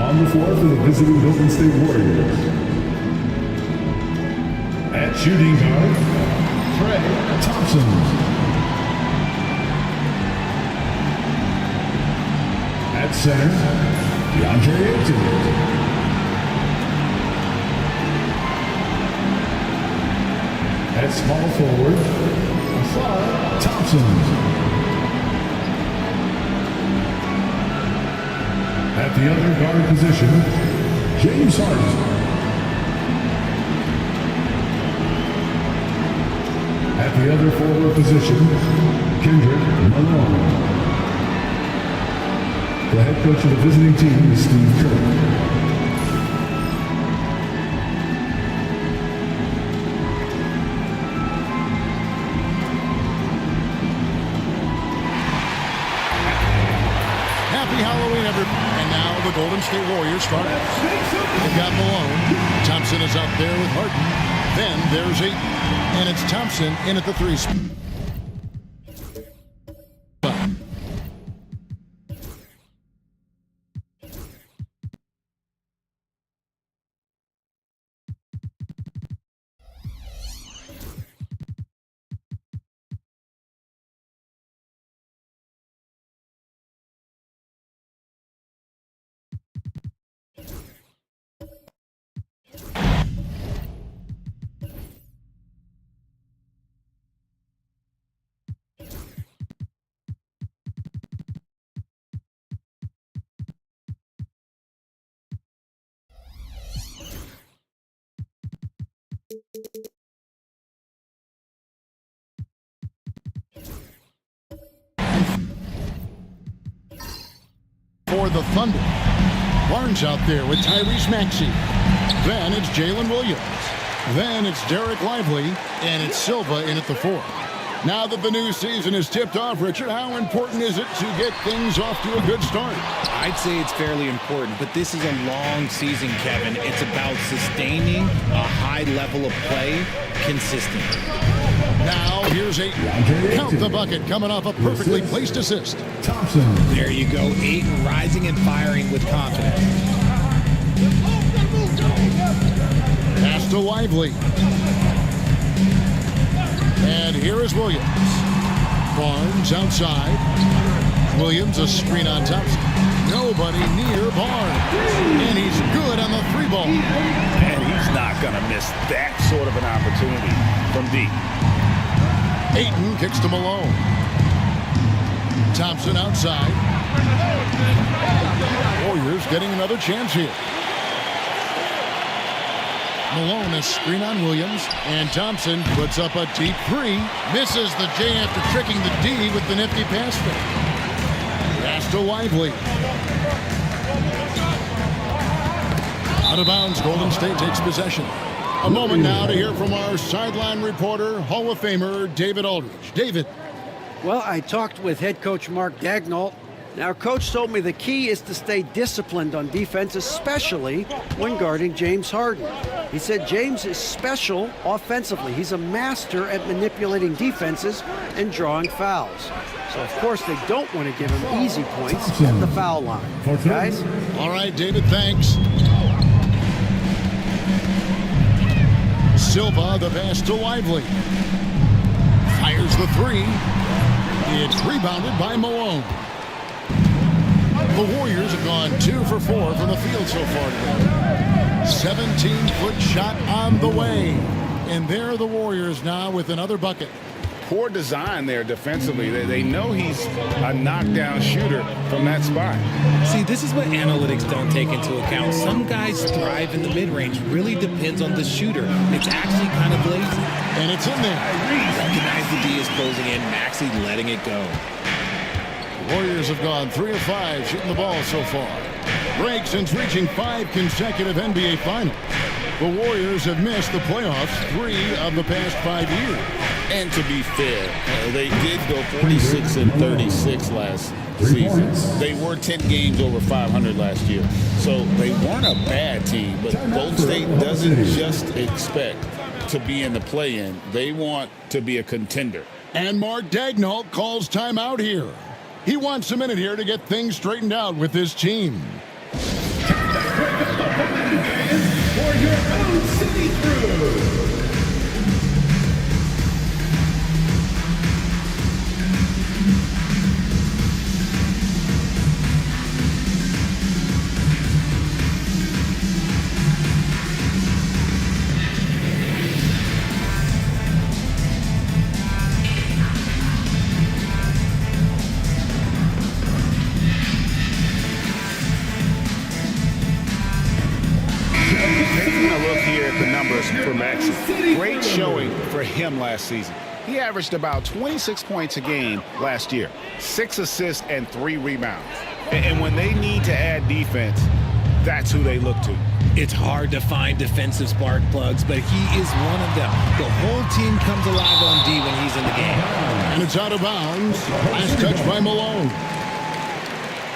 On the floor for the visiting Golden State Warriors. At shooting guard, Trey Thompson. At center, DeAndre Ayton. At small forward, Asar Thompson. At the other guard position, James Harden. At the other forward position, Kendrick Malone. The head coach of the visiting team is Steve Kerr. And now the Golden State Warriors start. They've got Malone. Thompson is out there with Harden. Then there's Ayton. And it's Thompson in at the 3 spot. For the Thunder, Barnes out there with Tyrese Maxey. Then it's Jalen Williams. Then it's Derek Lively, and it's Silva in at the 4. Now that the new season is tipped off, Richard, how important is it to get things off to a good start? I'd say it's fairly important, but this is a long season, Kevin. It's about sustaining a high level of play consistently. Now here's Ayton. Count the bucket coming off a perfectly placed assist. Thompson. There you go. Ayton rising and firing with confidence. Pass to Lively. And here is Williams. Barnes outside. Williams a screen on Thompson. Nobody near Barnes. And he's good on the 3-ball. And he's not going to miss that sort of an opportunity from deep. Ayton kicks to Malone. Thompson outside. Warriors getting another chance here. Malone a screen on Williams, and Thompson puts up a deep 3. Misses the J after tricking the D with the nifty pass fake. Pass to Lively. Out of bounds, Golden State takes possession. A moment now to hear from our sideline reporter, Hall of Famer David Aldridge. David. Well, I talked with head coach Mark Daigneault. Now, Coach told me the key is to stay disciplined on defense, especially when guarding James Harden. He said James is special offensively. He's a master at manipulating defenses and drawing fouls. So, of course, they don't want to give him easy points at the foul line. Guys? All right, David, thanks. Silva, the pass to Lively. Fires the 3. It's rebounded by Malone. The Warriors have gone 2 for 4 from the field so far today. 17-foot shot on the way. And there are the Warriors now with another bucket. Poor design there defensively. They know he's a knockdown shooter from that spot. See, this is what analytics don't take into account. Some guys thrive in the mid-range. Really depends on the shooter. It's actually kind of lazy. And it's in there. Recognize the D is closing in. Maxey letting it go. Warriors have gone 3 of 5 shooting the ball so far. Break since reaching 5 consecutive NBA Finals. The Warriors have missed the playoffs 3 of the past 5 years. And to be fair, they did go 46 and 36 last season. They were 10 games over 500 last year. So they weren't a bad team, but Golden State doesn't just expect to be in the play-in. They want to be a contender. And Mark Daigneault calls timeout here. He wants a minute here to get things straightened out with his team. for your OKC crew. Taking a look here at the numbers for Maxey. Great showing for him last season. He averaged about 26 points a game last year, 6 assists and 3 rebounds. And when they need to add defense, that's who they look to. It's hard to find defensive spark plugs, but he is one of them. The whole team comes alive on D when he's in the game. And it's out of bounds. Last touch by Malone.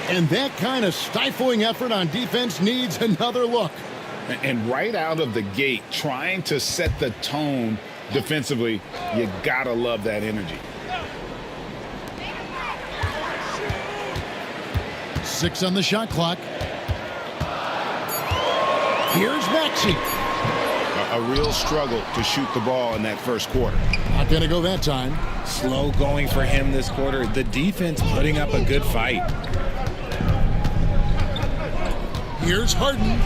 And that kind of stifling effort on defense needs another look. And right out of the gate, trying to set the tone defensively, you gotta love that energy. 6 on the shot clock. Here's Maxey. A real struggle to shoot the ball in that first quarter. Not going to go that time. Slow going for him this quarter. The defense putting up a good fight. Here's Harden.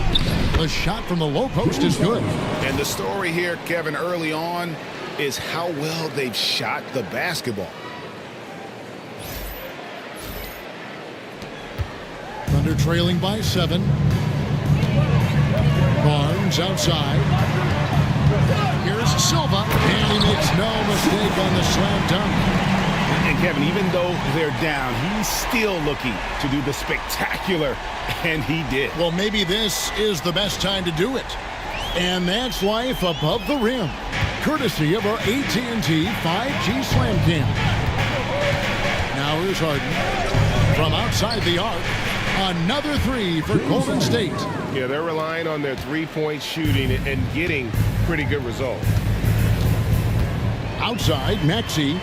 The shot from the low post is good. And the story here, Kevin, early on is how well they've shot the basketball. Thunder trailing by 7. Barnes outside. Here's Silva. And he makes no mistake on the slam dunk. And Kevin, even though they're down, he's still looking to do the spectacular, and he did. Well, maybe this is the best time to do it. And that's life above the rim, courtesy of our AT&T 5G Slam Cam. Now here's Harden from outside the arc. Another 3 for Golden State. Yeah, they're relying on their three-point shooting and getting pretty good results. Outside, Maxey.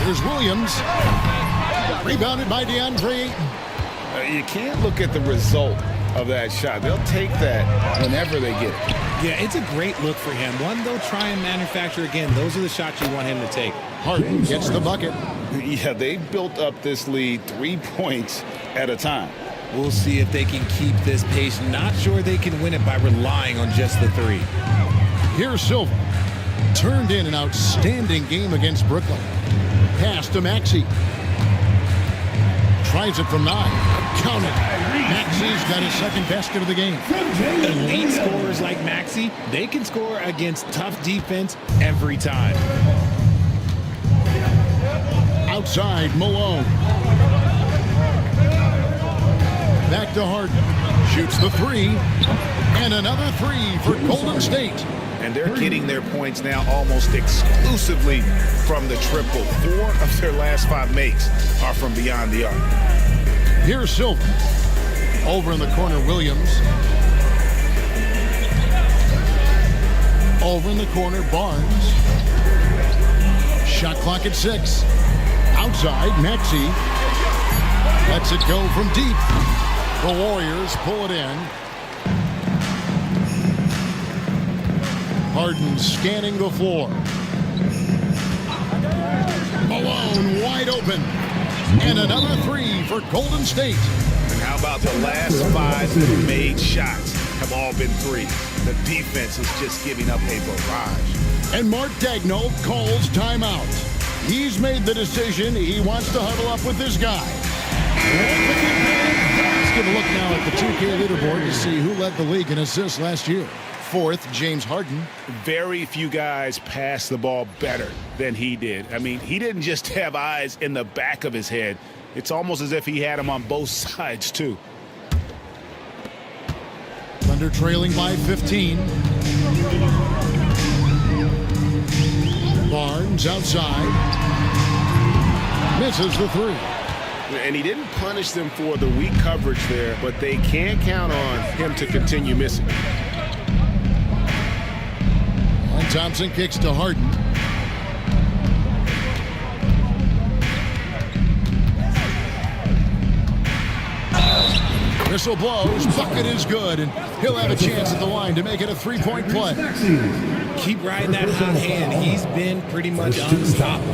Here's Williams. Rebounded by DeAndre Ayton. You can't look at the result of that shot. They'll take that whenever they get it. Yeah, it's a great look for him. One they'll try and manufacture again. Those are the shots you want him to take. Harden gets the bucket. Yeah, they built up this lead 3 points at a time. We'll see if they can keep this pace. Not sure they can win it by relying on just the 3. Here's Silva. Turned in an outstanding game against Brooklyn. Pass to Maxey. Tries it from 9. Count it. Maxey's got his second basket of the game. Elite scorers like Maxey, they can score against tough defense every time. Outside, Malone. Back to Harden. Shoots the 3. And another 3 for Golden State. And they're getting their points now almost exclusively from the triple. 4 of their last 5 makes are from beyond the arc. Here's Silva. Over in the corner, Williams. Over in the corner, Barnes. Shot clock at 6. Outside, Maxey. Lets it go from deep. The Warriors pull it in. Harden scanning the floor. Malone wide open. And another 3 for Golden State. And how about the last 5 made shots have all been 3s? The defense is just giving up a barrage. And Mark Daigneault calls timeout. He's made the decision. He wants to huddle up with this guy. Let's give a look now at the 2K leaderboard to see who led the league in assists last year. 4th, James Harden. Very few guys pass the ball better than he did. I mean, he didn't just have eyes in the back of his head. It's almost as if he had them on both sides, too. Thunder trailing by 15. Barnes outside. Misses the 3. And he didn't punish them for the weak coverage there, but they can't count on him to continue missing. Thompson kicks to Harden. Whistle blows. Bucket is good, and he'll have a chance at the line to make it a three-point play. Keep riding that hot hand. He's been pretty much unstoppable.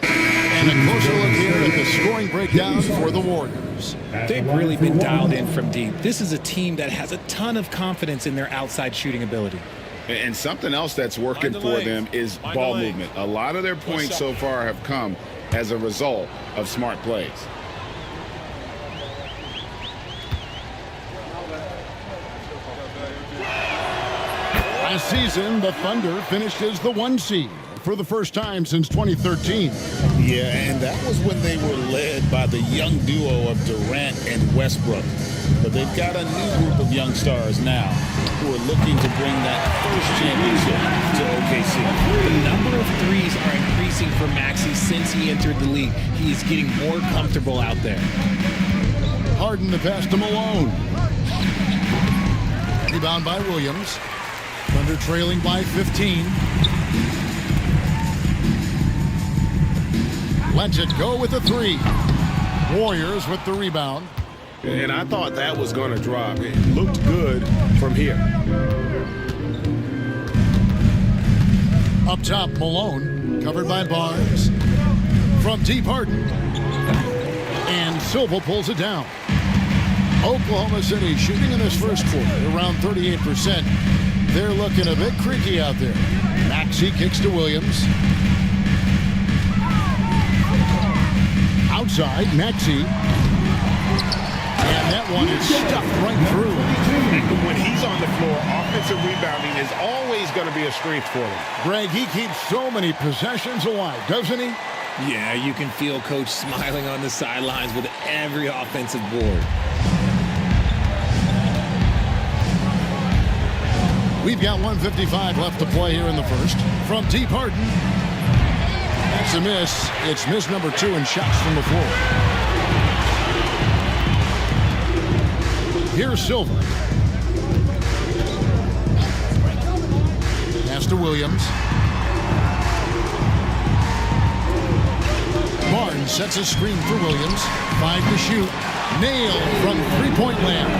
And a closer look here at the scoring breakdown for the Warriors. They've really been dialed in from deep. This is a team that has a ton of confidence in their outside shooting ability. And something else that's working for them is ball movement. A lot of their points so far have come as a result of smart plays. Last season, the Thunder finished as the 1 seed for the first time since 2013. Yeah, and that was when they were led by the young duo of Durant and Westbrook. But they've got a new group of young stars now who are looking to bring that first championship to OKC. The number of threes are increasing for Maxey since he entered the league. He is getting more comfortable out there. Harden the pass to Malone. Rebound by Williams. Thunder trailing by 15. Lets it go with a 3. Warriors with the rebound. And I thought that was going to drop. It looked good from here. Up top, Malone, covered by Barnes. From deep, Harden. And Silva pulls it down. Oklahoma City shooting in this first quarter around 38%. They're looking a bit creaky out there. Maxey kicks to Williams. Outside, Maxey. And that one is stuffed right through. When he's on the floor, offensive rebounding is always going to be a strength for him. Greg, he keeps so many possessions alive, doesn't he? Yeah, you can feel Coach smiling on the sidelines with every offensive board. We've got 1:55 left to play here in the first. From deep, Harden. That's a miss. It's miss number 2 in shots from the floor. Here's Silva. Pass to Williams. Barnes sets a screen for Williams. 5 to shoot. Nailed from three-point land.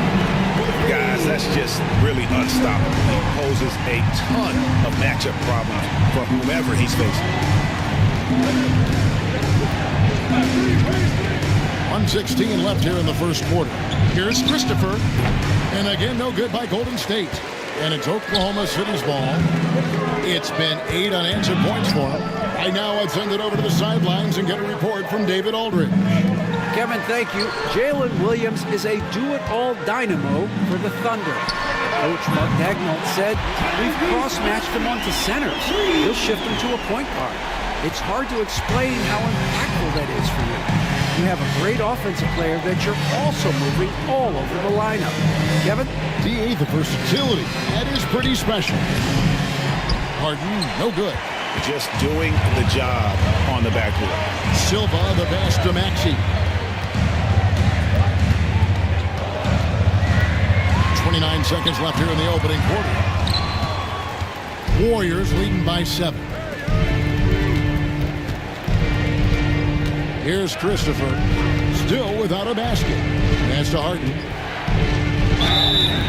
Guys, that's just really unstoppable. He poses a ton of matchup problems for whomever he's facing. 1:16 left here in the first quarter. Here's Christopher. And again, no good by Golden State. And it's Oklahoma City's ball. It's been 8 unanswered points for him. Right now, I'd send it over to the sidelines and get a report from David Aldridge. Kevin, thank you. Jalen Williams is a do-it-all dynamo for the Thunder. Coach Mark Daigneault said, we've cross-matched him onto centers. We'll shift him to a point guard. It's hard to explain how impactful that is for you. You have a great offensive player that you're also moving all over the lineup. Kevin? DA, the versatility. That is pretty special. Harden, no good. Just doing the job on the backboard. Silva, the pass to Maxey. 29 seconds left here in the opening quarter. Warriors leading by 7. Here's Christopher, still without a basket. Pass to Harden.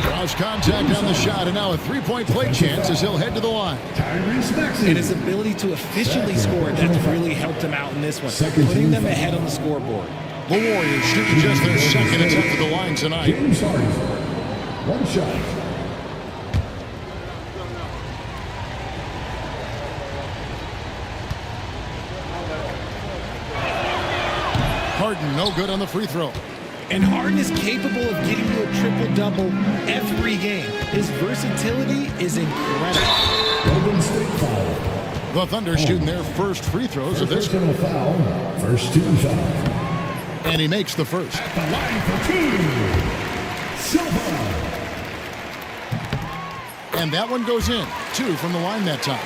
Draws contact on the shot, and now a three-point play chance as he'll head to the line. And his ability to efficiently score, that's really helped him out in this one, putting them ahead on the scoreboard. The Warriors shooting just their second attempt at the line tonight. James Harden. 1 shot. Harden, no good on the free throw. And Harden is capable of getting you a triple-double every game. His versatility is incredible. Golden State foul. The Thunder shooting their first free throws of this. Personal foul. First team foul. And he makes the first. The line for 2. Silva. And that one goes in. 2 from the line that time.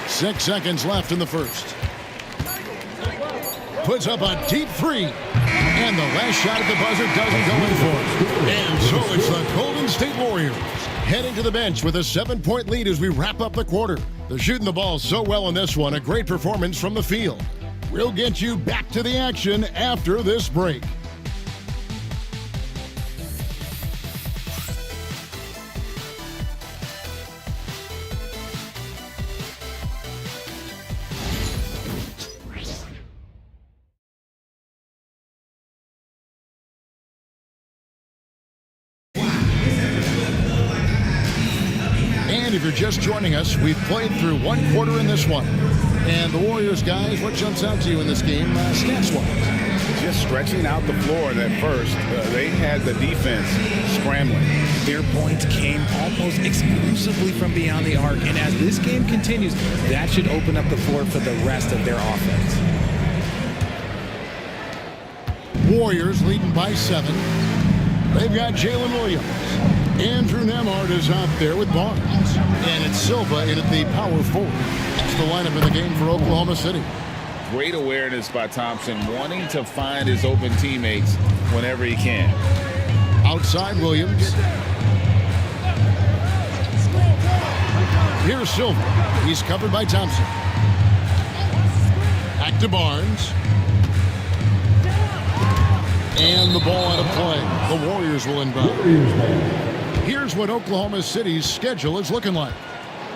6 seconds left in the first. Puts up a deep 3. And the last shot at the buzzer doesn't go in for it. And so it's the Golden State Warriors heading to the bench with a 7-point lead as we wrap up the quarter. They're shooting the ball so well in this one. A great performance from the field. We'll get you back to the action after this break. And if you're just joining us, we've played through one quarter in this one. And the Warriors, guys, what jumps out to you in this game, stats-wise? Just stretching out the floor at first. They had the defense scrambling. Their points came almost exclusively from beyond the arc. And as this game continues, that should open up the floor for the rest of their offense. Warriors leading by 7. They've got Jalen Williams. Andrew Nemhard is out there with Barnes. And it's Silva in at the power forward. That's the lineup in the game for Oklahoma City. Great awareness by Thompson, wanting to find his open teammates whenever he can. Outside Williams. Here's Silva. He's covered by Thompson. Back to Barnes. And the ball out of play. The Warriors will inbound. Here's what Oklahoma City's schedule is looking like.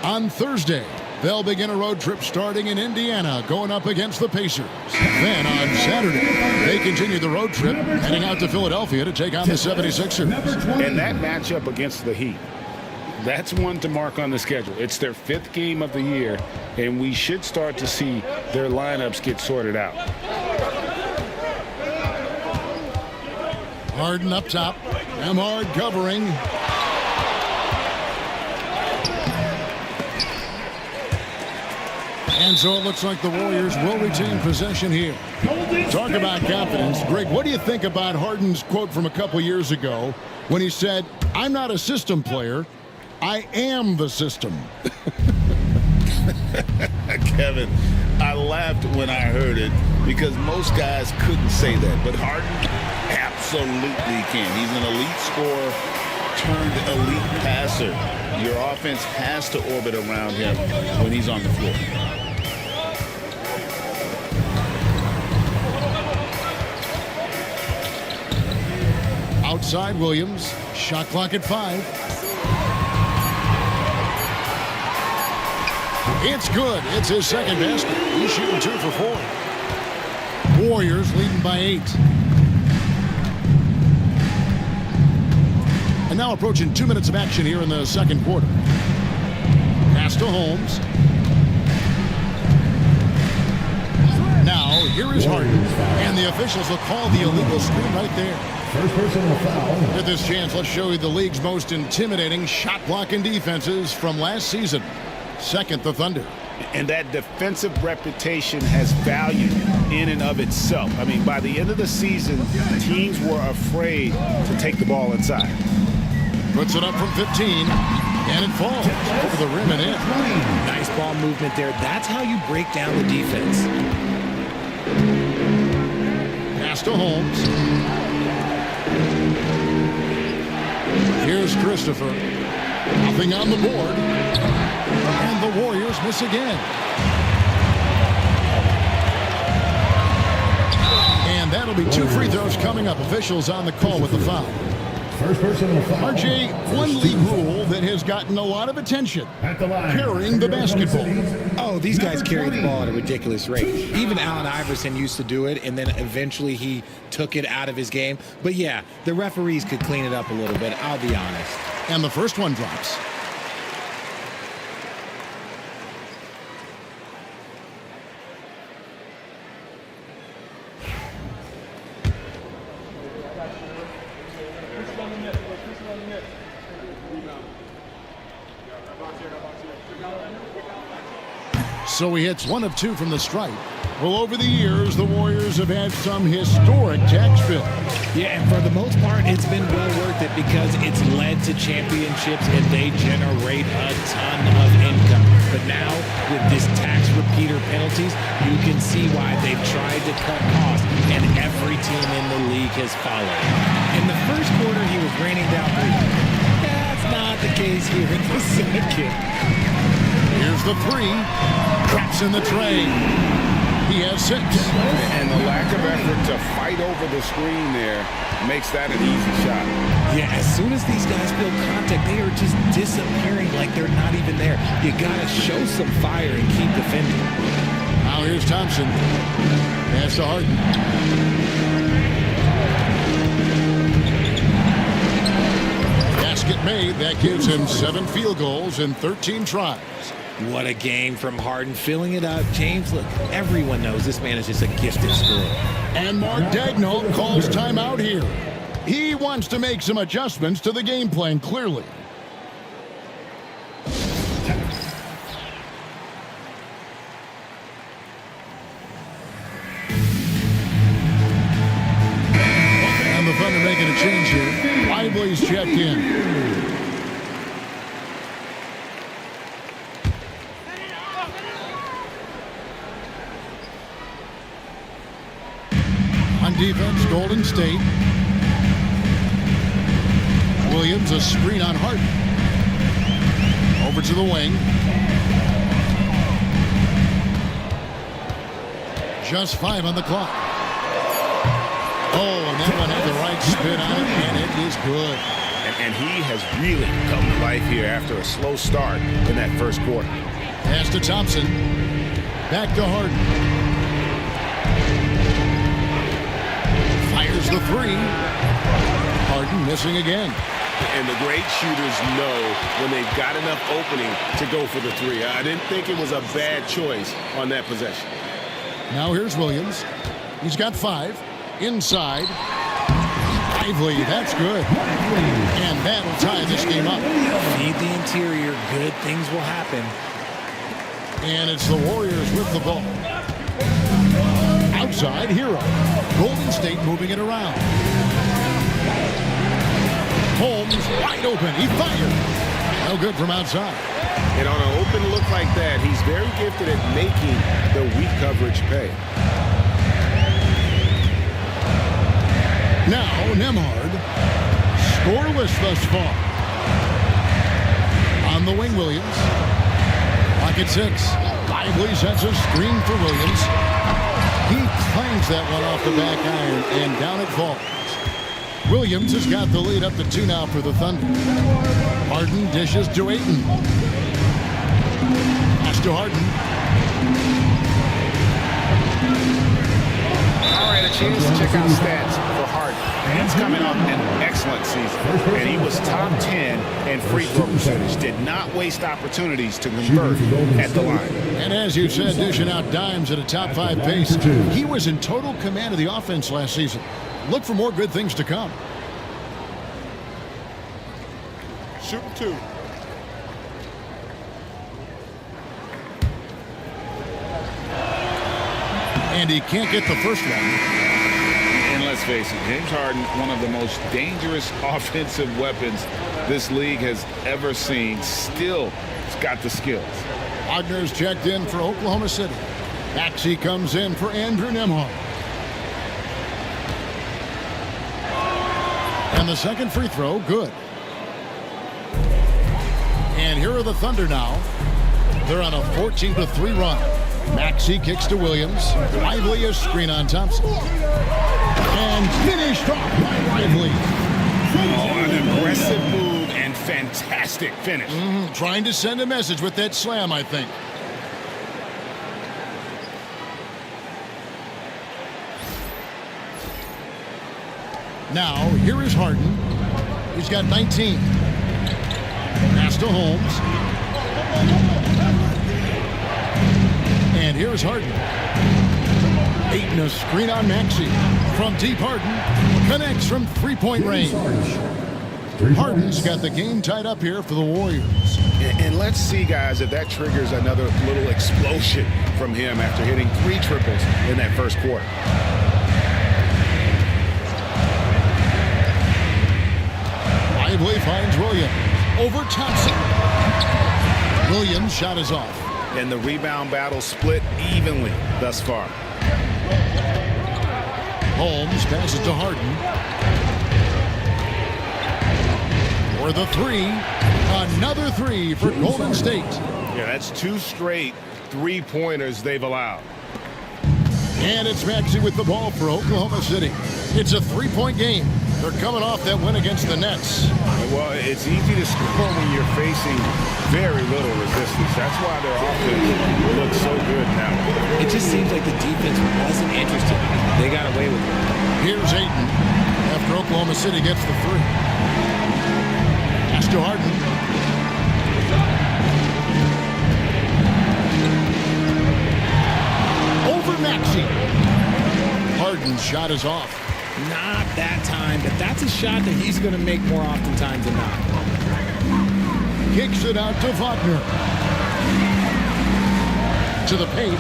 On Thursday, they'll begin a road trip starting in Indiana, going up against the Pacers. Then on Saturday, they continue the road trip, heading out to Philadelphia to take on the 76ers. And that matchup against the Heat, that's one to mark on the schedule. It's their 5th game of the year, and we should start to see their lineups get sorted out. Harden up top. Nemhard covering. And so it looks like the Warriors will retain possession here. Talk about confidence. Greg, what do you think about Harden's quote from a couple years ago when he said, "I'm not a system player, I am the system"? Kevin, I laughed when I heard it because most guys couldn't say that, but Harden absolutely can. He's an elite scorer turned elite passer. Your offense has to orbit around him when he's on the floor. Outside Williams, shot clock at 5. It's good. It's his second basket. He's shooting 2 for 4. Warriors leading by 8. And now approaching 2 minutes of action here in the second quarter. Pass to Holmes. Now, here is Harden. And the officials will call the illegal screen right there. First personal foul. With this chance, let's show you the league's most intimidating shot blocking defenses from last season. Second, the Thunder. And that defensive reputation has value in and of itself. I mean, by the end of the season, teams were afraid to take the ball inside. Puts it up from 15, and it falls over the rim and in. Nice ball movement there. That's how you break down the defense. Pass to Holmes. Here's Christopher. Nothing on the board. And the Warriors miss again. And that'll be 2 free throws coming up. Officials on the call with the foul. First personal foul. RJ, one league rule that has gotten a lot of attention. At the line. Carrying the basketball. Oh, these guys carry the ball at a ridiculous rate. Even Allen Iverson used to do it, and then eventually he took it out of his game. But yeah, the referees could clean it up a little bit, I'll be honest. And the first one drops. So he hits 1 of 2 from the stripe. Well, over the years, the Warriors have had some historic tax bills. Yeah, and for the most part, it's been well worth it because it's led to championships and they generate a ton of income. But now, with this tax repeater penalties, you can see why they've tried to cut costs, and every team in the league has followed. In the first quarter, he was raining down 3. That's not the case here in the second. Here's the 3. Traps in the tray. He has 6. And the lack of effort to fight over the screen there makes that an easy shot. Yeah, as soon as these guys feel contact, they are just disappearing like they're not even there. You got to show some fire and keep defending. Now here's Thompson. Pass to Harden. Basket made. That gives him 7 field goals in 13 tries. What a game from Harden, filling it up. James, look, everyone knows this man is just a gifted scorer. And Mark Daigneault calls timeout here. He wants to make some adjustments to the game plan, clearly. And the Thunder making a change here. Lively's checked in. On defense, Golden State. Williams, a screen on Harden. Over to the wing. Just 5 on the clock. Oh, and that one had the right spin on it, and it is good. And he has really come to life here after a slow start in that first quarter. Pass to Thompson. Back to Harden. Fires the 3. Harden missing again. And the great shooters know when they've got enough opening to go for the 3. I didn't think it was a bad choice on that possession. Now here's Williams. He's got 5. Inside. Lively, that's good. And that'll tie this game up. Feed the interior, good things will happen. And it's the Warriors with the ball. Outside, Hero. Golden State moving it around. Holmes wide open. He fired. No good from outside. And on an open look like that, he's very gifted at making the weak coverage pay. Now Nembhard. Scoreless thus far. On the wing, Williams. Pocket 6. Lively sets a screen for Williams. He clangs that one off the back iron, and down it falls. Williams has got the lead up to 2 now for the Thunder. Harden dishes to Ayton. Pass to Harden. All right, a chance to check out stats for Harden. He's coming off an excellent season, and he was top 10 in free throw percentage. Did not waste opportunities to convert at the line. And as you said, dishing out dimes at a top 5 pace. He was in total command of the offense last season. Look for more good things to come. Shooting 2. And he can't get the first one. And let's face it, James Harden, one of the most dangerous offensive weapons this league has ever seen. Still, he's got the skills. Wagner's checked in for Oklahoma City. Maxey comes in for Andrew Nembhard. And the second free throw, good. And here are the Thunder now. They're on a 14-3 run. Maxey kicks to Williams. Lively a screen on Thompson. And finished off by Lively. Oh, an aggressive move and fantastic finish. Trying to send a message with that slam, I think. Now, here is Harden. He's got 19. Pass to Holmes. And here's Harden. Ayton a screen on Maxey. From deep, Harden connects from three-point range. Harden's got the game tied up here for the Warriors. And let's see, guys, if that triggers another little explosion from him after hitting 3 triples in that first quarter. Lively finds Williams. Over Thompson. Williams' shot is off. And the rebound battle split evenly thus far. Holmes passes to Harden. For the 3. Another 3 for Golden State. Yeah, that's 2 straight 3-pointers they've allowed. And it's Maxey with the ball for Oklahoma City. It's a three-point game. They're coming off that win against the Nets. Well, it's easy to score when you're facing very little resistance. That's why their offense looks so good now. It just seems like the defense wasn't interested. They got away with it. Here's Ayton after Oklahoma City gets the three. Pass to Harden. Over Maxey. Harden's shot is off. Not that time, but that's a shot that he's going to make more oftentimes than not. Kicks it out to Wagner. To the paint.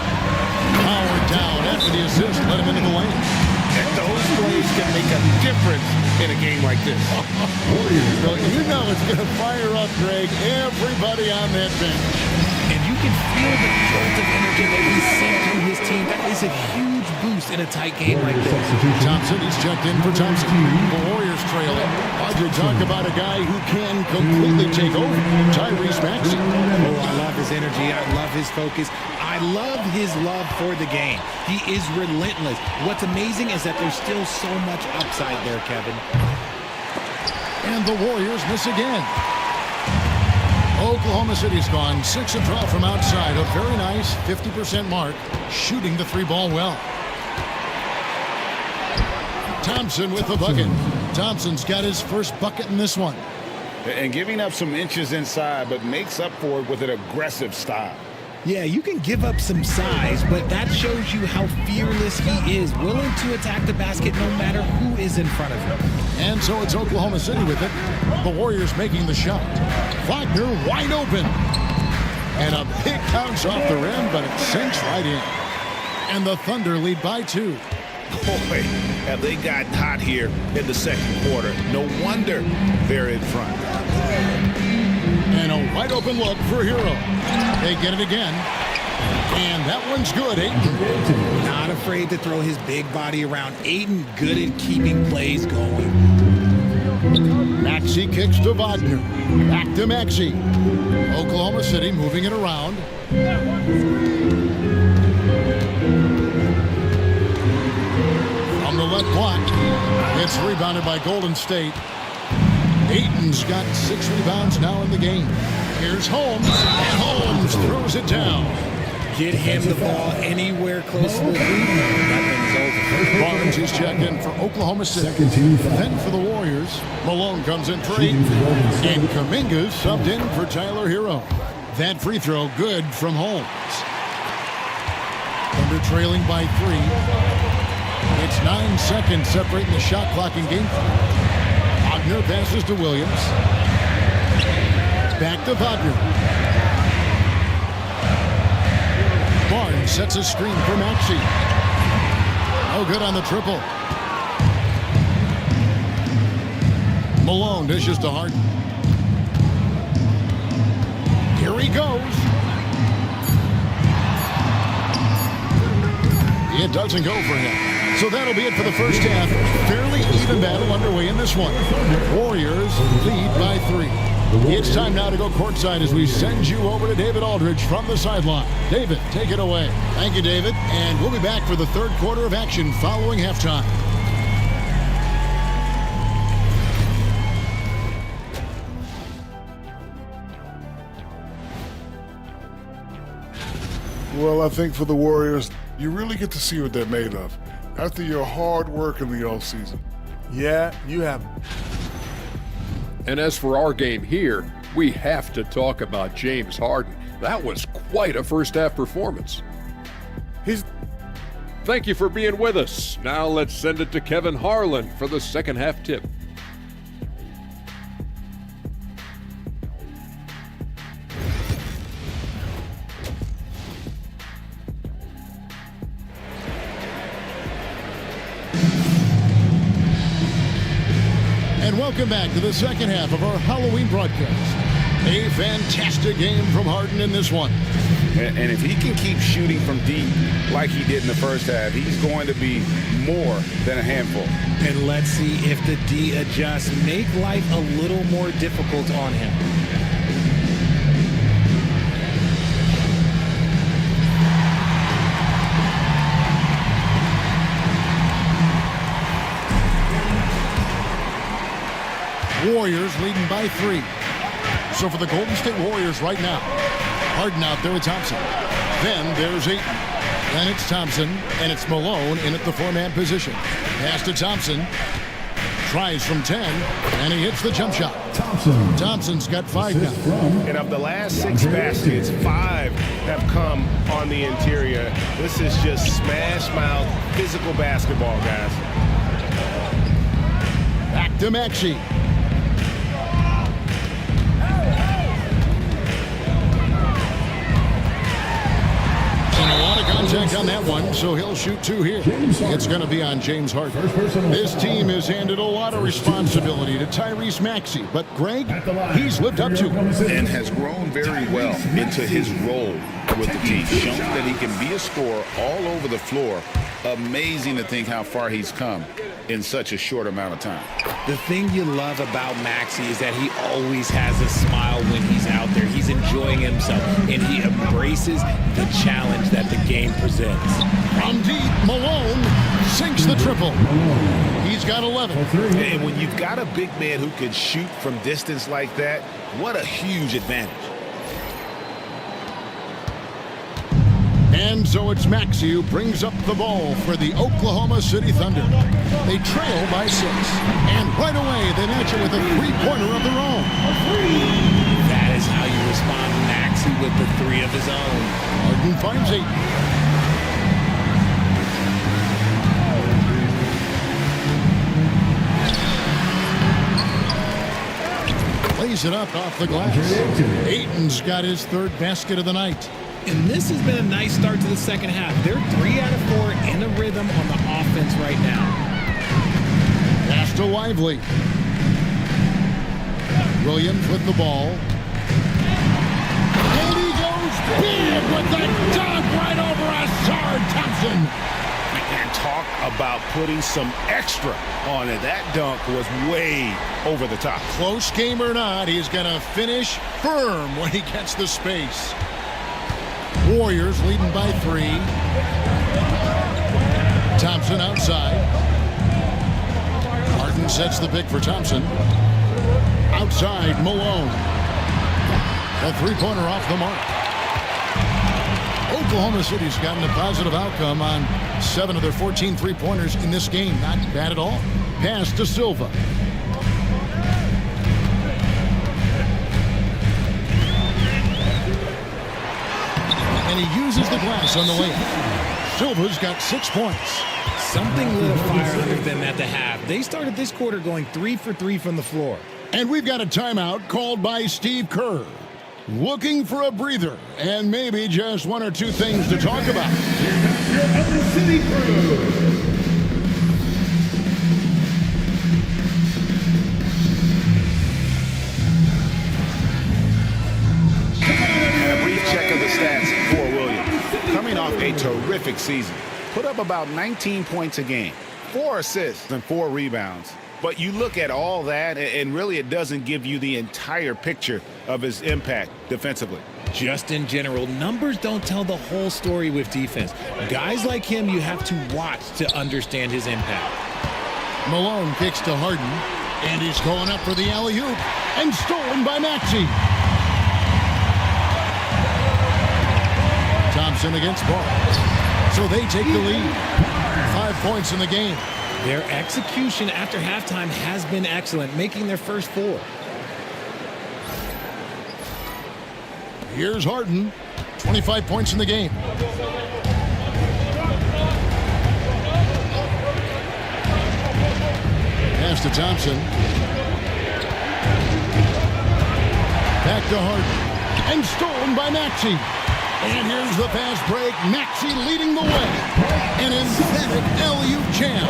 Powered down after the assist. Let him into the lane. And those plays can make a difference in a game like this. So you know it's going to fire up, Greg. Everybody on that bench. And you can feel the jolt of energy that he's sent through his team. That is a huge boost in a tight game like this. Thompson, he's checked in for Thompson. The Warriors trailing. Hard to talk about a guy who can completely take over. Tyrese Maxey. Oh, I love his energy. I love his focus. I love his love for the game. He is relentless. What's amazing is that there's still so much upside there, Kevin. And the Warriors miss again. Oklahoma City's gone 6 of 12 from outside. A very nice 50% mark. Shooting the three ball well. Thompson with the bucket. Thompson's got his first bucket in this one. And giving up some inches inside, but makes up for it with an aggressive style. Yeah, you can give up some size, but that shows you how fearless he is, willing to attack the basket no matter who is in front of him. And so it's Oklahoma City with it. The Warriors making the shot. Wagner wide open. And a big bounce off the rim, but it sinks right in. And the Thunder lead by 2. Boy, have they gotten hot here in the second quarter. No wonder they're in front. And a wide open look for Hero. They get it again. And that one's good. Ayton. Not afraid to throw his big body around. Ayton good at keeping plays going. Maxey kicks to Wagner. Back to Maxey. Oklahoma City moving it around. From the left block. It's rebounded by Golden State. Ayton's got 6 rebounds now in the game. Here's Holmes. And Holmes throws it down. Get him the ball anywhere close to the hoop. That thing's over. Barnes is checked in for Oklahoma City. Then for the Warriors, Malone comes in for 8. And Kuminga's subbed in for Tyler Hero. That free throw good from Holmes. Thunder trailing by 3. It's 9 seconds separating the shot clock and game clock. Wagner passes to Williams. Back to Wagner. Barnes sets a screen for Maxey. No good on the triple. Malone dishes to Harden. Here he goes. It doesn't go for him. So that'll be it for the first half. Fairly even battle underway in this one. Warriors lead by 3. It's time now to go courtside as we send you over to David Aldridge from the sideline. David, take it away. Thank you, David. And we'll be back for the third quarter of action following halftime. Well, I think for the Warriors, you really get to see what they're made of after your hard work in the offseason. Yeah, you have. And as for our game here, we have to talk about James Harden. That was quite a first-half performance. Thank you for being with us. Now let's send it to Kevin Harlan for the second-half tip. And welcome back to the second half of our Halloween broadcast. A fantastic game from Harden in this one. And if he can keep shooting from deep like he did in the first half, he's going to be more than a handful. And let's see if the D adjusts, make life a little more difficult on him. Warriors leading by 3. So for the Golden State Warriors right now, Harden out there with Thompson. Then there's Ayton. Then it's Thompson, and it's Malone in at the 4-man position. Pass to Thompson. Tries from 10, and he hits the jump shot. Thompson's got 5 now. And of the last 6 baskets, 5 have come on the interior. This is just smash mouth physical basketball, guys. Back to Maxey. And a lot of contact on that one, so he'll shoot 2 here. It's going to be on James Harden. This team has handed a lot of responsibility to Tyrese Maxey, but Greg, he's lived up to it. And has grown very well into his role with the team. Shown that he can be a scorer all over the floor. Amazing to think how far he's come in such a short amount of time. The thing you love about Maxey is that he always has a smile when he's out there. He's enjoying himself, and he embraces the challenge that the game presents. From deep, Malone sinks the triple. He's got 11. And when you've got a big man who can shoot from distance like that, what a huge advantage. And so it's Maxey who brings up the ball for the Oklahoma City Thunder. They trail by 6. And right away, they match it with a 3-pointer of their own. That is how you respond to Maxey with the 3 of his own. Harden finds 8. Lays it up off the glass. Ayton's got his 3rd basket of the night. And this has been a nice start to the second half. They're 3 out of 4 in a rhythm on the offense right now. Pass to Lively. Williams with the ball. And he goes big with that dunk right over Asard Thompson. And talk about putting some extra on it. That dunk was way over the top. Close game or not, he's going to finish firm when he gets the space. Warriors leading by 3. Thompson outside. Harden sets the pick for Thompson. Outside, Malone. A 3-pointer off the mark. Oklahoma City's gotten a positive outcome on 7 of their 14 3-pointers in this game. Not bad at all. Pass to Silva. And he uses the glass on the layup. Silva's got 6 points. Something lit a fire under them at the half. They started this quarter going 3 for 3 from the floor. And we've got a timeout called by Steve Kerr. Looking for a breather and maybe just 1 or 2 things to talk about. Your City Crew. Check of the stats for Williams. Coming off a terrific season. Put up about 19 points a game, 4 assists and 4 rebounds. But you look at all that, and really it doesn't give you the entire picture of his impact defensively. Just in general, numbers don't tell the whole story with defense. Guys like him, you have to watch to understand his impact. Malone kicks to Harden, and he's going up for the alley-oop, and stolen by Maxey. Thompson against Barnes. So they take the lead. 5 points in the game. Their execution after halftime has been excellent, making their first 4. Here's Harden. 25 points in the game. Pass to Thompson. Back to Harden. And stolen by Maxey. And here's the fast break. Maxey leading the way. An emphatic alley-oop jam.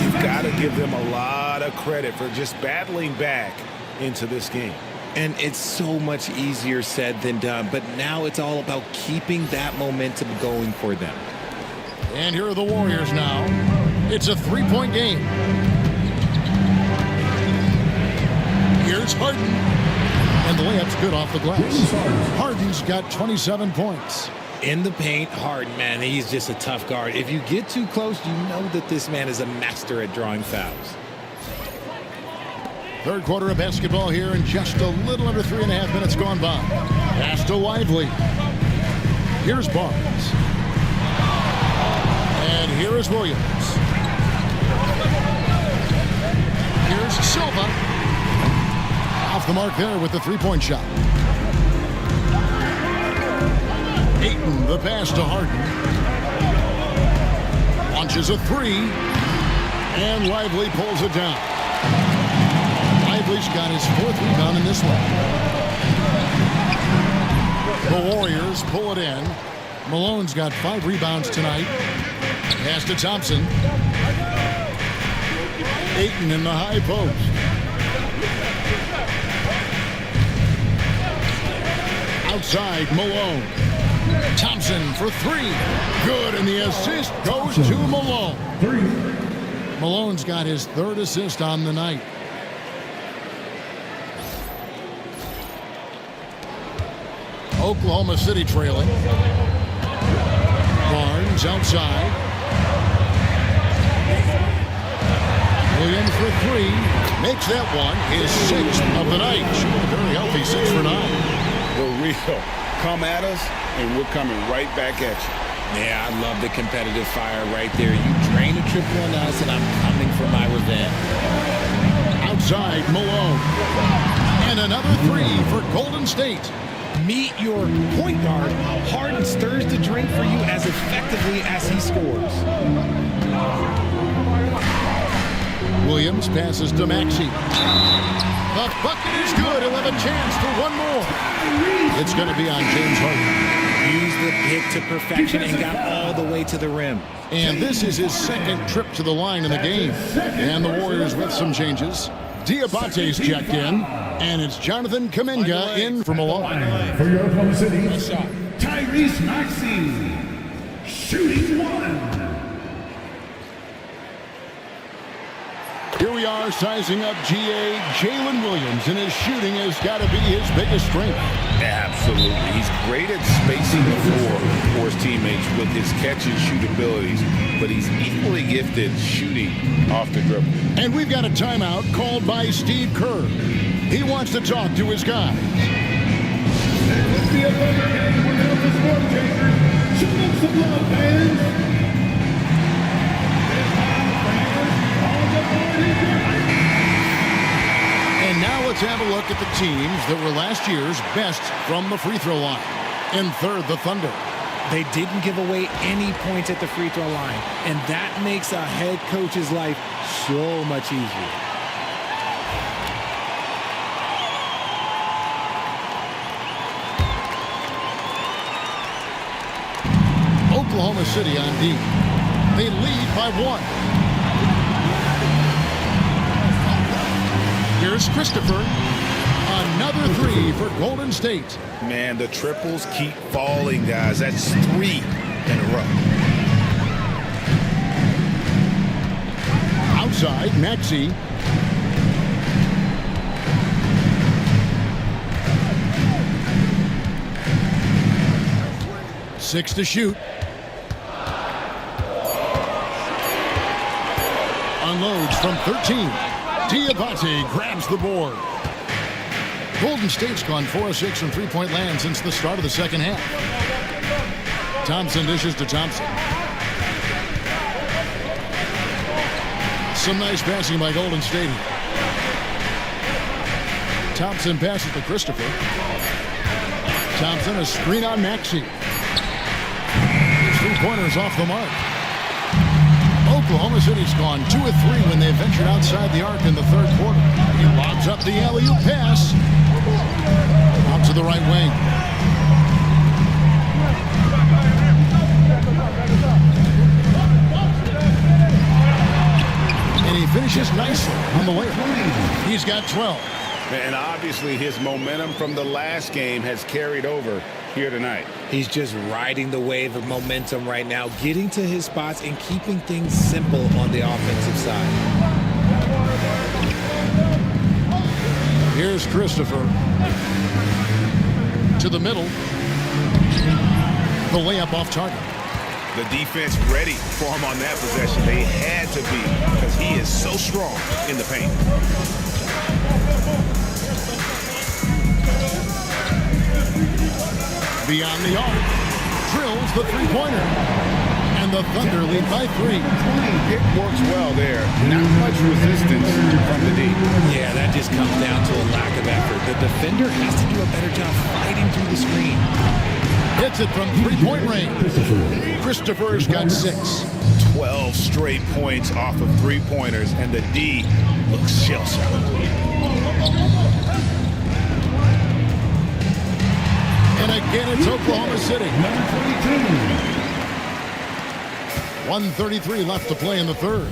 You've got to give them a lot of credit for just battling back into this game. And it's so much easier said than done, but now it's all about keeping that momentum going for them. And here are the Warriors now. It's a 3-point game. Here's Harden. And the layup's good off the glass. Harden's got 27 points. In the paint, Harden, man, he's just a tough guard. If you get too close, you know that this man is a master at drawing fouls. Third quarter of basketball here in just a little under 3.5 minutes gone by. Pass to Lively. Here's Barnes. And here is Williams. Here's Silva. Off the mark there with the three-point shot. Ayton, the pass to Harden. Launches a three. And Lively pulls it down. Lively's got his fourth rebound in this one. The Warriors pull it in. Malone's got 5 rebounds tonight. Pass to Thompson. Ayton in the high post. Outside, Malone. Thompson for 3. Good, and the assist goes to Malone. Malone's got his 3rd assist on the night. Oklahoma City trailing. Barnes outside. Williams for 3. Makes that one his 6th of the night. Very healthy 6 for 9. The real. Come at us, and we're coming right back at you. Yeah, I love the competitive fire right there. You drain a triple on us, and I'm coming for my revenge. Outside, Malone. And another 3 for Golden State. Meet your point guard. Harden stirs the drink for you as effectively as he scores. Williams passes to Maxey. The bucket is good. He'll have a chance for one more. It's going to be on James Harden. Used the pick to perfection and got all the way to the rim. And this is his 2nd trip to the line in the game. And the Warriors with some changes. Diabate's checked in. And it's Jonathan Kuminga in from Malone. For your Oklahoma City, Tyrese Maxey, shooting 1. Here we are sizing up GA Jalen Williams, and his shooting has got to be his biggest strength. Absolutely. He's great at spacing the floor for his teammates with his catch and shoot abilities, but he's equally gifted shooting off the dribble. And we've got a timeout called by Steve Kerr. He wants to talk to his guys. Let's see another game without the score takers. Show them some love, fans. And now let's have a look at the teams that were last year's best from the free throw line. In third, the Thunder. They didn't give away any points at the free throw line, and that makes a head coach's life so much easier. Oklahoma City on D. They lead by 1. Here's Christopher. Another 3 for Golden State. Man, the triples keep falling, guys. That's 3 in a row. Outside, Maxey. Six to shoot. Unloads from 13. Diabate grabs the board. Golden State's gone 4 of 6 from three-point land since the start of the second half. Thompson dishes to Thompson. Some nice passing by Golden State. Thompson passes to Christopher. Thompson, a screen on Maxey. Three-pointers off the mark. Oklahoma City's gone 2 of 3 when they ventured outside the arc in the third quarter. He lobs up the alley-oop pass. Out to the right wing. And he finishes nicely on the way. He's got 12. And obviously his momentum from the last game has carried over here tonight. He's just riding the wave of momentum right now, getting to his spots and keeping things simple on the offensive side. Here's Christopher. To the middle. The layup off target. The defense ready for him on that possession. They had to be, because he is so strong in the paint. Beyond the arc. Drills the three-pointer. And the Thunder lead by 3. It works well there. Not much resistance from the D. Yeah, that just comes down to a lack of effort. The defender has to do a better job fighting through the screen. Hits it from three-point range. Christopher's got 6. 12 straight points off of three-pointers, and the D looks shell-shocked. And again, it's Oklahoma City. 1:33 left to play in the third.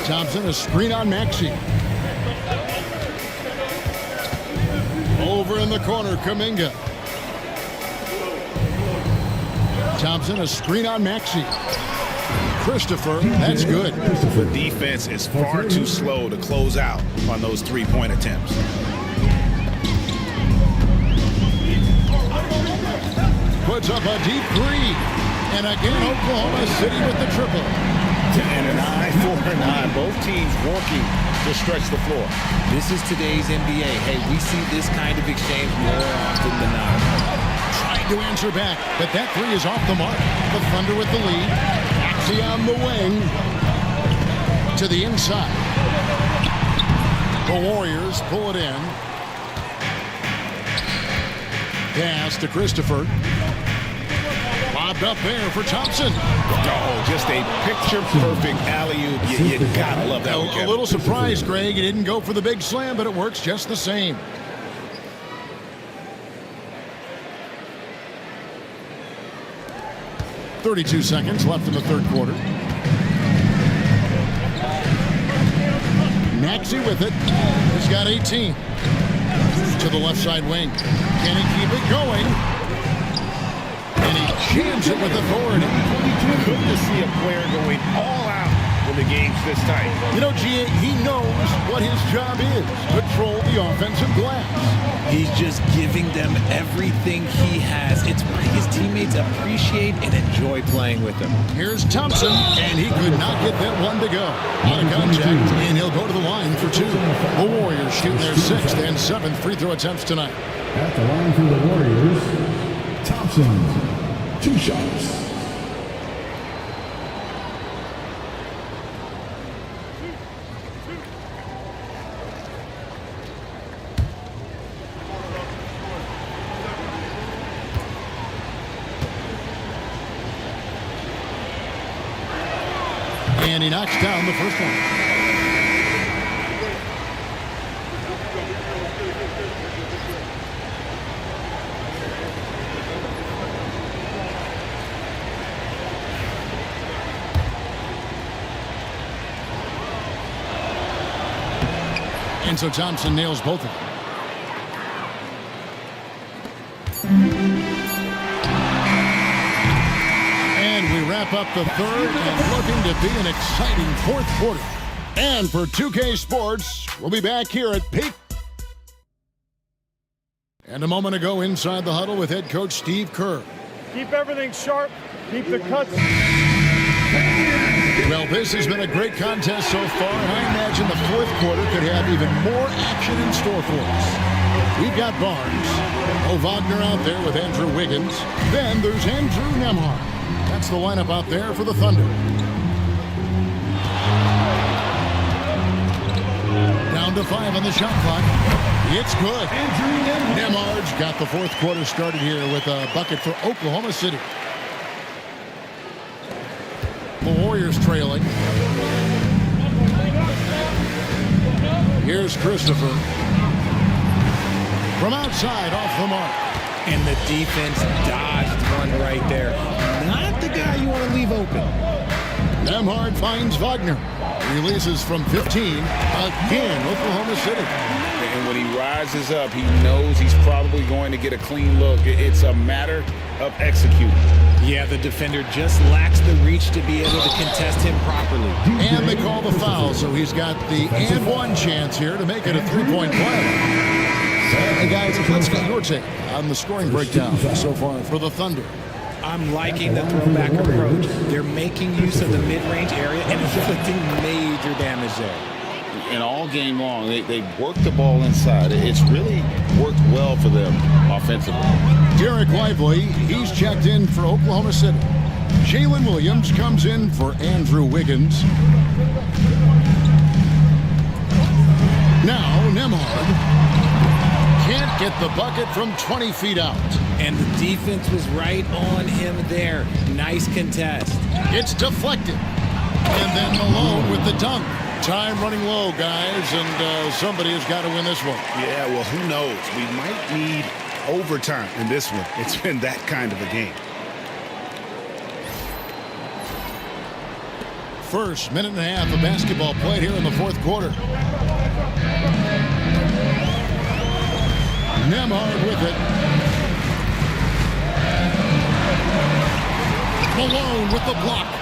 Thompson, a screen on Maxey. Over in the corner, Kuminga. Thompson, a screen on Maxey. Christopher, that's good. The defense is far too slow to close out on those three-point attempts. Puts up a deep 3. And again, Oklahoma City with the triple. And an eye for an eye. Both teams working to stretch the floor. This is today's NBA. Hey, we see this kind of exchange more often than not. Trying to answer back, but that 3 is off the mark. The Thunder with the lead. Maxey on the wing. To the inside. The Warriors pull it in. Pass to Christopher. Lobbed up there for Thompson. Oh, just a picture-perfect alley-oop. You gotta love that one, A Kevin. little surprised, Greg. He didn't go for the big slam, but it works just the same. .32 seconds left in the third quarter. Maxey with it. He's got 18. To the left side wing. Can he keep it going? And he jams it with authority. Good to see a player going all out when the game's this tight. You know, G.A., he knows what his job is. Control the offensive glass. He's just giving them everything he has. It's why his teammates appreciate and enjoy playing with him. Here's Thompson, and he could not get that one to go. Out of contact, and he'll go to the line for 2. The Warriors shoot their 6th and 7th free throw attempts tonight. At the line for the Warriors, Thompson, 2 shots. And he knocks down the first one. And so Thompson nails both of them. And we wrap up the third and looking to be an exciting fourth quarter. And for 2K Sports, we'll be back here at Peak. And a moment ago inside the huddle with head coach Steve Kerr. Keep everything sharp. Keep the cuts. Well, this has been a great contest so far, and I imagine the fourth quarter could have even more action in store for us. We've got Barnes, Wagner out there with Andrew Wiggins. Then there's Andrew Nembhard. That's the lineup out there for the Thunder. Down to 5 on the shot clock. It's good. Nembhard's got the fourth quarter started here with a bucket for Oklahoma City. The Warriors trailing. Here's Christopher. From outside, off the mark. And the defense dodged one right there. Not the guy you want to leave open. Nembhard finds Wagner. Releases from 15. Again, Oklahoma City. And when he rises up, he knows he's probably going to get a clean look. It's a matter of executing. Yeah, the defender just lacks the reach to be able to contest him properly. And they call the foul, so he's got the and one chance here to make it a 3-point play. Hey guys, let's get your take on the scoring breakdown so far for the Thunder. I'm liking the throwback approach. They're making use of the mid-range area and inflicting major damage there. and all game long, they work the ball inside. It's really worked well for them offensively. Derek Lively, he's checked in for Oklahoma City. Jalen Williams comes in for Andrew Wiggins. Now Nemhard can't get the bucket from 20 feet out. And the defense was right on him there. Nice contest. It's deflected. And then Malone with the dunk. Time running low, guys, and somebody has got to win this one. Yeah, well, who knows? We might need overtime in this one. It's been that kind of a game. First minute and a half of basketball played here in the fourth quarter. Nemhard with it. Malone with the block.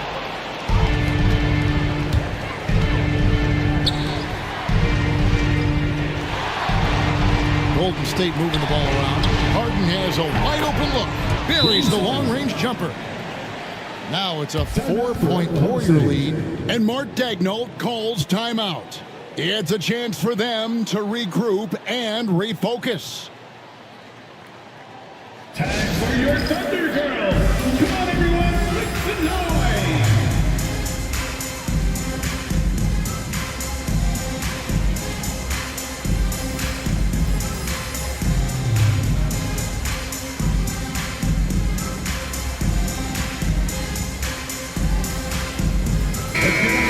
Golden State moving the ball around. Harden has a wide open look. Buries the long-range jumper. Now it's a 4-point Warrior lead, and Mark Daigneault calls timeout. It's a chance for them to regroup and refocus. Time for your Thunder Girls. Come on, everyone, make some noise.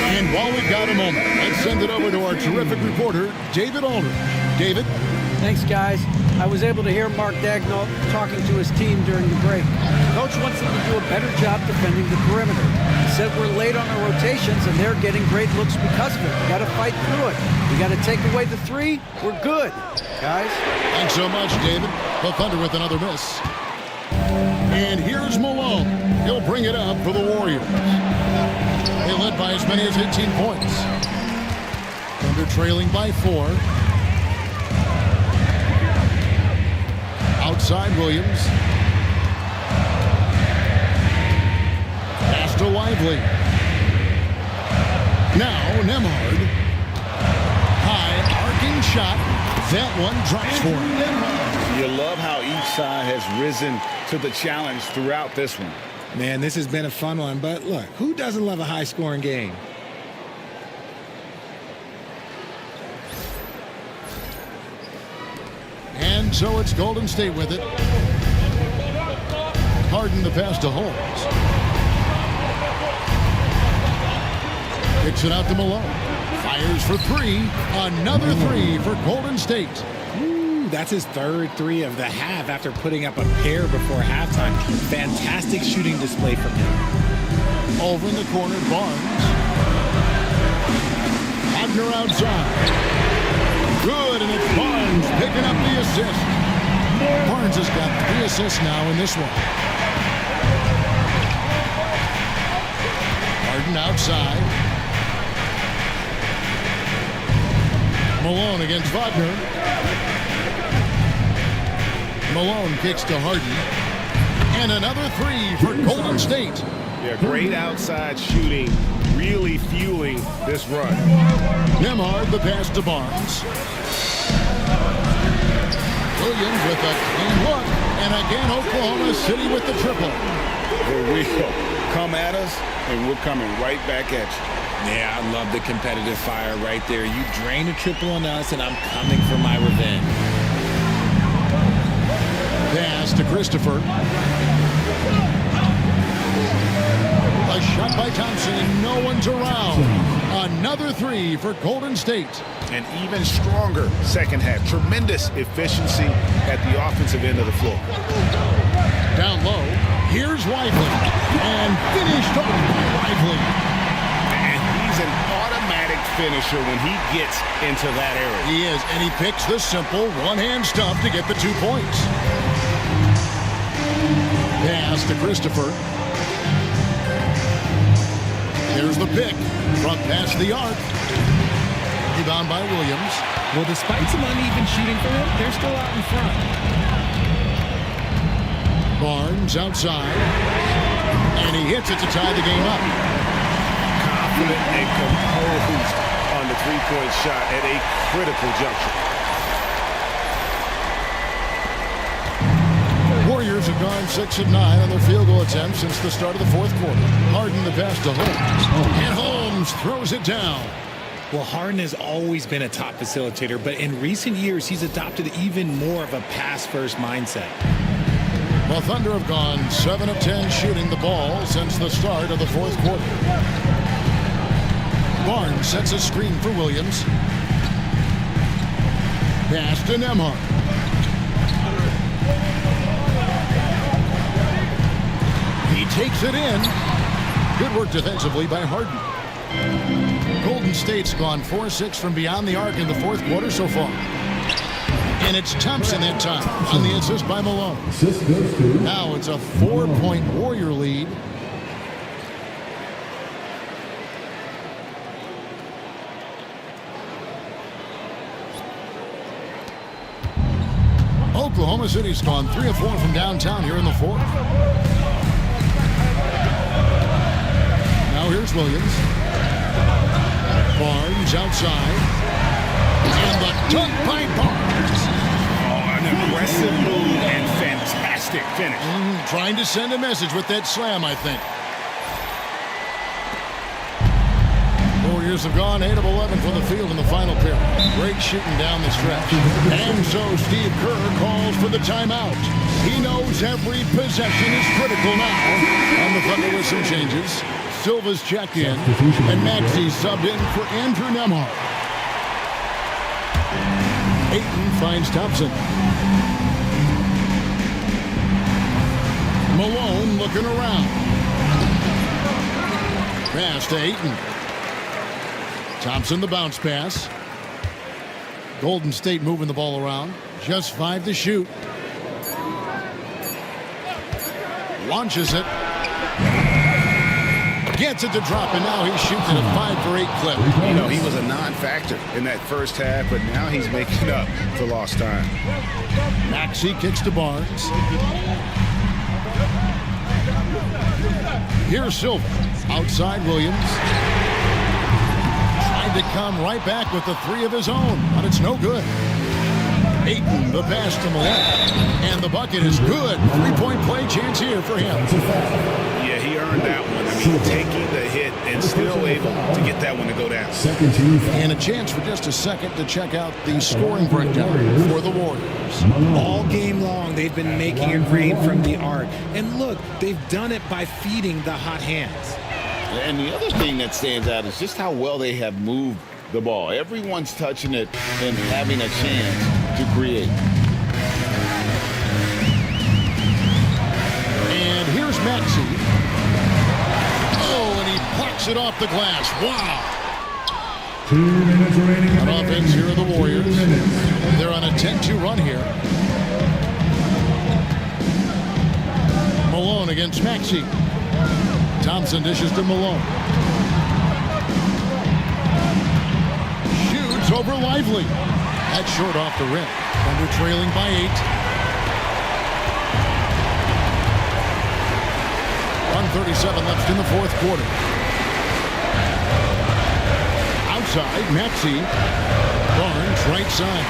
And while we've got a moment, let's send it over to our terrific reporter, David Aldridge. David? Thanks, guys. I was able to hear Mark Daigneault talking to his team during the break. Coach wants them to do a better job defending the perimeter. He said we're late on our rotations, and they're getting great looks because of it. We got to fight through it. We got to take away the three. We're good, guys. Thanks so much, David. The Thunder with another miss. And here's Malone. He'll bring it up for the Warriors. They led by as many as 18 points. Thunder trailing by 4. Outside Williams. Pass to Lively. Now Nemhard. High arcing shot. That one drops for him. You love how each side has risen to the challenge throughout this one. Man, this has been a fun one, but look, who doesn't love a high-scoring game? And so it's Golden State with it. Harden the pass to Holmes. Kicks it out to Malone. Fires for 3. Another 3 for Golden State. That's his third 3 of the half after putting up a pair before halftime. Fantastic shooting display from him. Over in the corner, Barnes. Wagner outside. Good, and it's Barnes picking up the assist. Barnes has got 3 assists now in this one. Harden outside. Malone against Wagner. Malone kicks to Harden. And another 3 for Golden State. Yeah, great outside shooting, really fueling this run. Nemhard the pass to Barnes. Williams with a clean look. And again, Oklahoma City with the triple. For real. Come at us, and we're coming right back at you. Yeah, I love the competitive fire right there. You drain a triple on us, and I'm coming for my revenge. Pass to Christopher. A shot by Thompson, and no one's around. Another 3 for Golden State. An even stronger second half. Tremendous efficiency at the offensive end of the floor. Down low, here's Lively. And finished off by Lively. And he's an automatic finisher when he gets into that area. He is, and he picks the simple one-hand stuff to get the 2 points. Pass to Christopher. There's the pick. Front past the arc. Rebound by Williams. Well, despite some uneven shooting for him, they're still out in front. Barnes outside. And he hits it to tie the game up. Confident and composed on the three-point shot at a critical juncture. Warriors have gone 6 of 9 on their field goal attempts since the start of the fourth quarter. Harden the pass to Holmes. And Holmes throws it down. Well, Harden has always been a top facilitator, but in recent years, he's adopted even more of a pass-first mindset. The Thunder have gone 7 of 10 shooting the ball since the start of the fourth quarter. Barnes sets a screen for Williams. Pass to Nembhard. He takes it in. Good work defensively by Harden. Golden State's gone 4-6 from beyond the arc in the fourth quarter so far. And it's Thompson that time on the assist by Malone. Now it's a 4-point Warrior lead. Oklahoma City's gone 3 of 4 from downtown here in the fourth. Now here's Williams. Barnes outside. And the dunk by Barnes. Oh, an aggressive move and fantastic finish. Trying to send a message with that slam, I think. Warriors have gone 8 of 11 from the field in the final period. Great shooting down the stretch. And so Steve Kerr calls for the timeout. He knows every possession is critical now. And the Thunder with some changes. Silva's checked in, and Maxey subbed in for Andrew Nembhard. Ayton finds Thompson. Malone looking around. Pass to Ayton. Thompson the bounce pass. Golden State moving the ball around. Just 5 to shoot. Launches it. Gets it to drop, and now he's shooting a 5 for 8 clip. You know, he was a non-factor in that first half, but now he's making up for lost time. Maxey kicks to Barnes. Here's Silva. Outside Williams. Tried to come right back with the 3 of his own, but it's no good. Ayton, the pass to Malone. And the bucket is good. 3-point play chance here for him. Yeah, he earned that one. I mean, taking the hit and still able to get that one to go down. And a chance for just a second to check out the scoring breakdown for the Warriors. All game long, they've been making it rain from the arc. And look, they've done it by feeding the hot hands. And the other thing that stands out is just how well they have moved the ball. Everyone's touching it and having a chance to create. And here's Maxey. Oh, and he plucks it off the glass. Wow. 2 minutes remaining. On offense here are the Warriors. They're on a 10-2 run here. Malone against Maxey. Thompson dishes to Malone. Shoots over Lively. That's short off the rim. Thunder trailing by 8. 1:37 left in the fourth quarter. Outside, Maxey. Barnes, right side.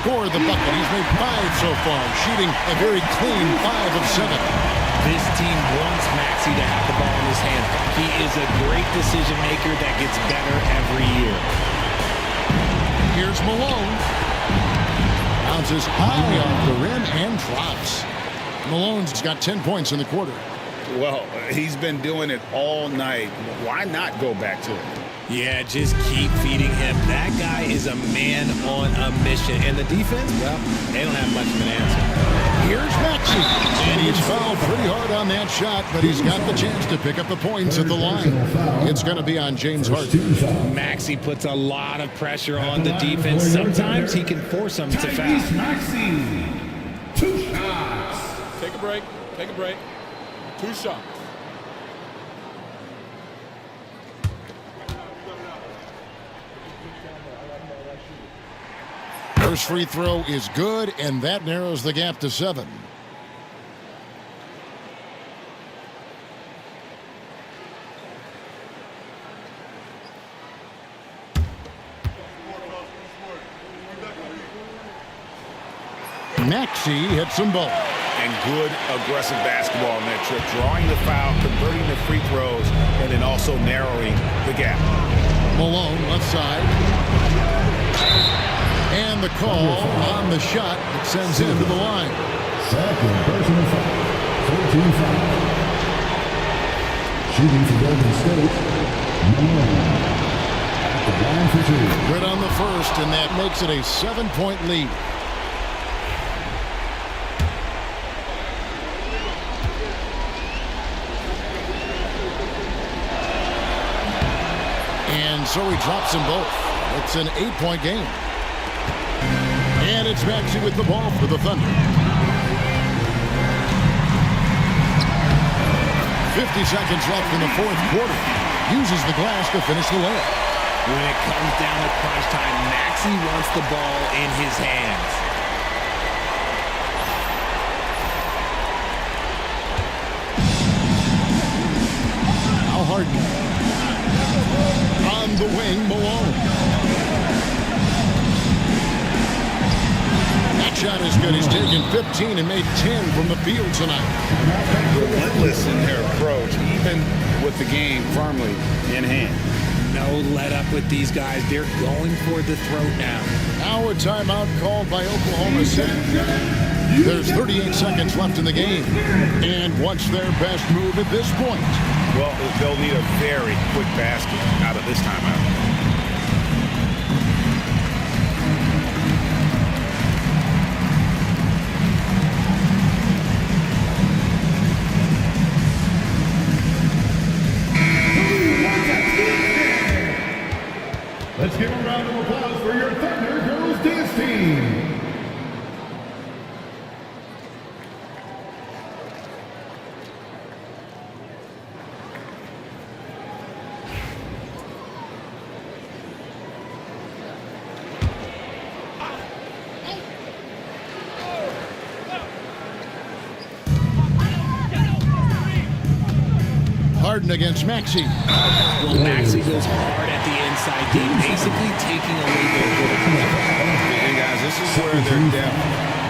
Scored the bucket. He's made 5 so far, shooting a very clean 5 of 7. This team wants Maxey to have the ball in his hand. He is a great decision maker that gets better every year. Here's Malone. Bounces high off the rim and drops. Malone's got 10 points in the quarter. Well, he's been doing it all night. Why not go back to it? Yeah, just keep feeding him. That guy is a man on a mission. And the defense, well, they don't have much of an answer. Here's Maxey. And he's fouled pretty hard on that shot, but he's got the chance to pick up the points at the line. It's going to be on James Harden. Maxey puts a lot of pressure on the defense. Sometimes he can force them to foul. Maxey. 2 shots. Take a break. Take a break. 2 shots. First free throw is good, and that narrows the gap to 7. Maxey hits them both. And good aggressive basketball on that trip, drawing the foul, converting the free throws, and then also narrowing the gap. Malone, left side. And the call on the shot that sends him to the line. Second personal foul. 14 foul. Shooting for Golden State. Malone. At the line for two. Good on the first, and that makes it a 7-point lead. And so he drops them both. It's an 8-point game. And it's Maxey with the ball for the Thunder. 50 seconds left in the fourth quarter. Uses the glass to finish the layup. When it comes down to crunch time, Maxey wants the ball in his hands. Now Harden. On the wing, Malone. That shot is good. He's taken 15 and made 10 from the field tonight. Relentless in their approach, even with the game firmly in hand. No let up with these guys. They're going for the throat now. Now a timeout called by Oklahoma City. There's 38 seconds left in the game. And what's their best move at this point? Well, they'll need a very quick basket out of this timeout. Let's give a round of applause for your Thunder Girls Dance Team. Harden against Maxey. Well, Maxey goes hard at the inside game, basically taking away their goal. And guys, this is where their depth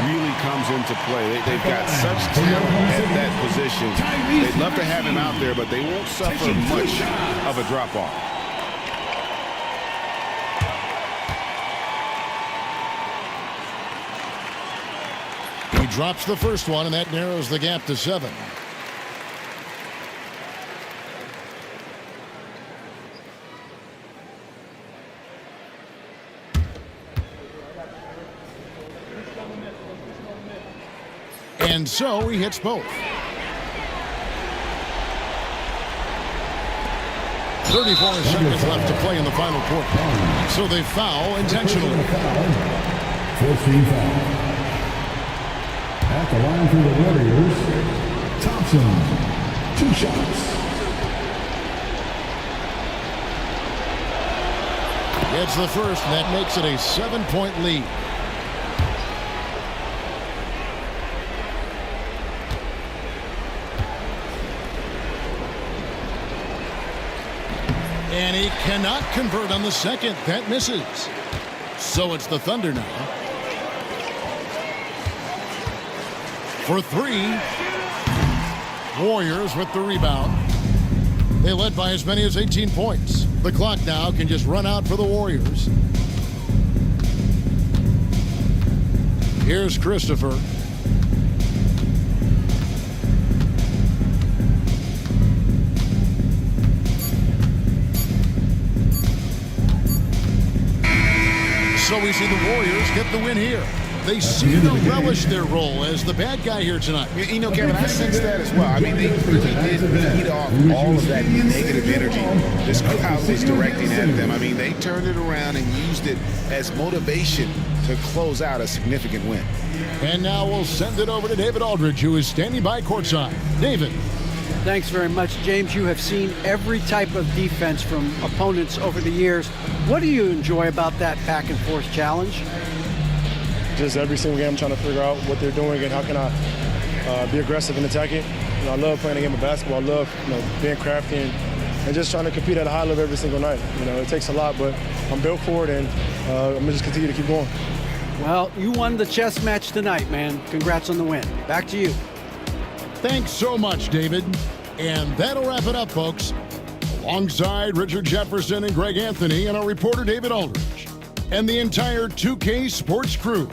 really comes into play. They've got such talent at that position. They'd love to have him out there, but they won't suffer much of a drop-off. He drops the first one, and that narrows the gap to 7. And so he hits both. 34 seconds left to play in the final quarter. So they foul intentionally. 14 foul. At the line for the Warriors, Thompson. 2 shots. It's the first, and that makes it a 7-point lead. And he cannot convert on the second. That misses. So it's the Thunder now. For 3. Warriors with the rebound. They led by as many as 18 points. The clock now can just run out for the Warriors. Here's Christopher. So we see the Warriors get the win here. They seem to relish their role as the bad guy here tonight. You know, Kevin, I sense that as well. I mean, they really did feed off all of that negative energy this crowd was directing at them. I mean, they turned it around and used it as motivation to close out a significant win. And now we'll send it over to David Aldridge, who is standing by courtside. David. Thanks very much, James. You have seen every type of defense from opponents over the years. What do you enjoy about that back-and-forth challenge? Just every single game I'm trying to figure out what they're doing and how can I be aggressive and attack it. You know, I love playing a game of basketball. I love being crafty and just trying to compete at a high level every single night. You know, it takes a lot, but I'm built for it, and I'm going to just continue to keep going. Well, you won the chess match tonight, man. Congrats on the win. Back to you. Thanks so much, David. And that'll wrap it up, folks. Alongside Richard Jefferson and Greg Anthony and our reporter David Aldridge and the entire 2K Sports crew,